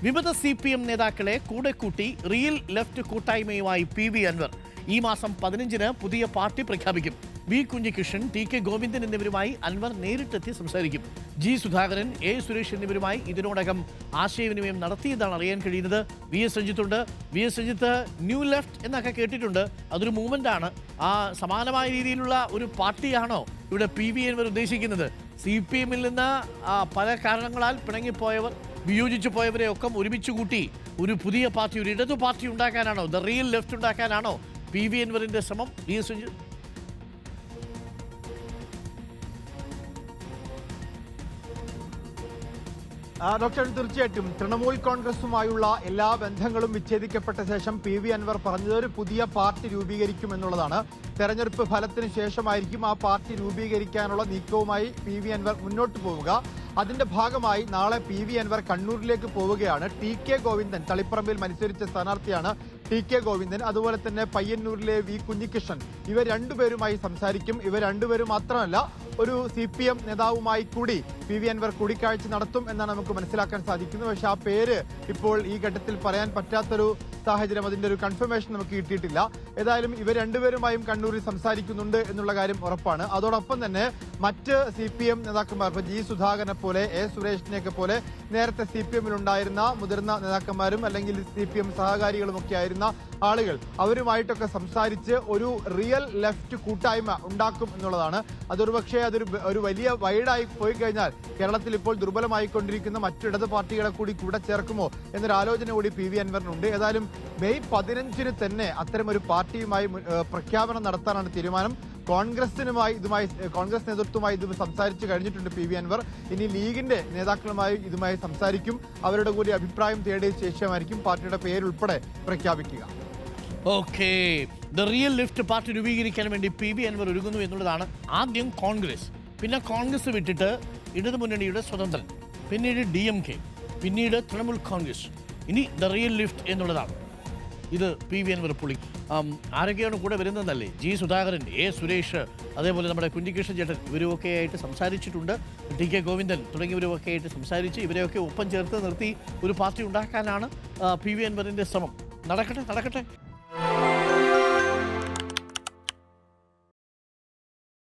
വിമത CPM നേതാക്കളെ കൂടെ കൂട്ടി റിയൽ ലെഫ്റ്റ് കൂട്ടായ്മയുമായി PV അൻവർ ഈ മാസം 15-ന് പുതിയ പാർട്ടി പ്രഖ്യാപിക്കും. വി കുഞ്ഞികൃഷ്ണൻ, TK ഗോവിന്ദൻ എന്നിവരുമായി അൻവർ നേരിട്ടെത്തി സംസാരിക്കും. G സുധാകരൻ, A സുരേഷ് എന്നിവരുമായി ഇതിനോടകം ആശയവിനിമയം നടത്തിയതാണ് അറിയാൻ കഴിയുന്നത്. VS രഞ്ജിത്തുണ്ട്. VS Ranjith, new left എന്നൊക്കെ കേട്ടിട്ടുണ്ട്. അതൊരു മൂവ്മെന്റ് ആണ്. ആ സമാനമായ രീതിയിലുള്ള ഒരു പാർട്ടിയാണോ ഇവിടെ PV അൻവർ ഉദ്ദേശിക്കുന്നത്? CPM-ൽ നിന്ന് പല കാരണങ്ങളാൽ പിണങ്ങിപ്പോയവർ, വിയോജിച്ചു പോയവരെ ഒക്കെ ഒരുമിച്ച് കൂട്ടി ഒരു പുതിയ പാർട്ടി, ഒരു ഇടതു പാർട്ടി ഉണ്ടാക്കാനാണോ, ദ റിയൽ ലെഫ്റ്റ് ഉണ്ടാക്കാനാണോ PV അൻവറിന്റെ ശ്രമം? VS രഞ്ജിത്ത്. ഡോക്ടർ, തീർച്ചയായിട്ടും തൃണമൂൽ കോൺഗ്രസുമായുള്ള എല്ലാ ബന്ധങ്ങളും വിച്ഛേദിക്കപ്പെട്ട ശേഷം PV അൻവർ പറഞ്ഞത് ഒരു പുതിയ പാർട്ടി രൂപീകരിക്കും എന്നുള്ളതാണ്. തെരഞ്ഞെടുപ്പ് ഫലത്തിന് ശേഷമായിരിക്കും ആ പാർട്ടി രൂപീകരിക്കാനുള്ള നീക്കവുമായി PV അൻവർ മുന്നോട്ട് പോവുക. അതിന്റെ ഭാഗമായി നാളെ PV അൻവർ കണ്ണൂരിലേക്ക് പോവുകയാണ്. TK ഗോവിന്ദൻ, തളിപ്പറമ്പിൽ മത്സരിച്ച സ്ഥാനാർത്ഥിയാണ് TK ഗോവിന്ദൻ. അതുപോലെ തന്നെ പയ്യന്നൂരിലെ വി കുഞ്ഞികൃഷ്ണൻ, ഇവർ രണ്ടുപേരുമായി സംസാരിക്കും. ഇവർ രണ്ടുപേരും മാത്രമല്ല, ഒരു CPM നേതാവുമായി കൂടി PV അൻവർ കൂടിക്കാഴ്ച നടത്തും എന്നാണ് നമുക്ക് മനസ്സിലാക്കാൻ സാധിക്കുന്നത്. പക്ഷെ ആ പേര് ഇപ്പോൾ ഈ ഘട്ടത്തിൽ പറയാൻ പറ്റാത്തൊരു സാഹചര്യം, അതിന്റെ ഒരു കൺഫർമേഷൻ നമുക്ക് കിട്ടിയിട്ടില്ല. ഏതായാലും ഇവർ രണ്ടുപേരുമായും കണ്ണൂരിൽ സംസാരിക്കുന്നുണ്ട് എന്നുള്ള കാര്യം ഉറപ്പാണ്. അതോടൊപ്പം തന്നെ മറ്റ് CPM നേതാക്കന്മാർ, ഇപ്പോൾ G സുധാകരനെ പോലെ, A സുരേഷിനെയൊക്കെ പോലെ നേരത്തെ CPM-ൽ ഉണ്ടായിരുന്ന മുതിർന്ന നേതാക്കന്മാരും അല്ലെങ്കിൽ CPM സഹകാരികളുമൊക്കെ ആയിരുന്ന ആളുകൾ, അവരുമായിട്ടൊക്കെ സംസാരിച്ച് ഒരു റിയൽ ലെഫ്റ്റ് കൂട്ടായ്മ ഉണ്ടാക്കും എന്നുള്ളതാണ്. അതൊരു പക്ഷേ ഒരു വലിയ വൈഡായി പോയി കഴിഞ്ഞാൽ കേരളത്തിൽ ഇപ്പോൾ ദുർബലമായിക്കൊണ്ടിരിക്കുന്ന മറ്റിടത് പാർട്ടികളെ കൂടെ ചേർക്കുമോ എന്നൊരു ആലോചന കൂടി PV അൻവറിനുണ്ട്. ഏതായാലും മെയ് 15-ന് തന്നെ അത്തരമൊരു പാർട്ടിയുമായി പ്രഖ്യാപനം നടത്താനാണ് തീരുമാനം. കോൺഗ്രസ് നേതൃത്വമായി ഇത് സംസാരിച്ചു കഴിഞ്ഞിട്ടുണ്ട് PV അൻവർ. ഇനി ലീഗിന്റെ നേതാക്കളുമായി ഇതുമായി സംസാരിക്കും. അവരുടെ കൂടി അഭിപ്രായം തേടിയ ശേഷമായിരിക്കും പാർട്ടിയുടെ പേരുൾപ്പെടെ പ്രഖ്യാപിക്കുക. Okay, the real left party രൂപീകരിക്കാൻ വേണ്ടി PV അൻവർ ഒരുങ്ങുന്നു എന്നുള്ളതാണ്. ആദ്യം കോൺഗ്രസ്, പിന്നെ കോൺഗ്രസ് വിട്ടിട്ട് ഇടതുമുന്നണിയുടെ സ്വതന്ത്രൻ, പിന്നീട് DMK, പിന്നീട് തൃണമൂൽ കോൺഗ്രസ്, ഇനി ദ റിയൽ ലെഫ്റ്റ് എന്നുള്ളതാണ്. ഇത് PV അൻവർ പുളി. ആരൊക്കെയാണ് കൂടെ വരുന്നതെന്നല്ലേ? G സുധാകരൻ, A സുരേഷ്, അതേപോലെ നമ്മുടെ കുഞ്ഞികൃഷ്ണൻ ചേട്ടൻ, ഇവരുമൊക്കെ ആയിട്ട് സംസാരിച്ചിട്ടുണ്ട്. TK ഗോവിന്ദൻ തുടങ്ങിയവരുമൊക്കെ ആയിട്ട് സംസാരിച്ച് ഇവരെയൊക്കെ ഒപ്പം ചേർത്ത് നിർത്തി ഒരു പാർട്ടി ഉണ്ടാക്കാനാണ് PV അൻവറിൻ്റെ ശ്രമം. നടക്കട്ടെ.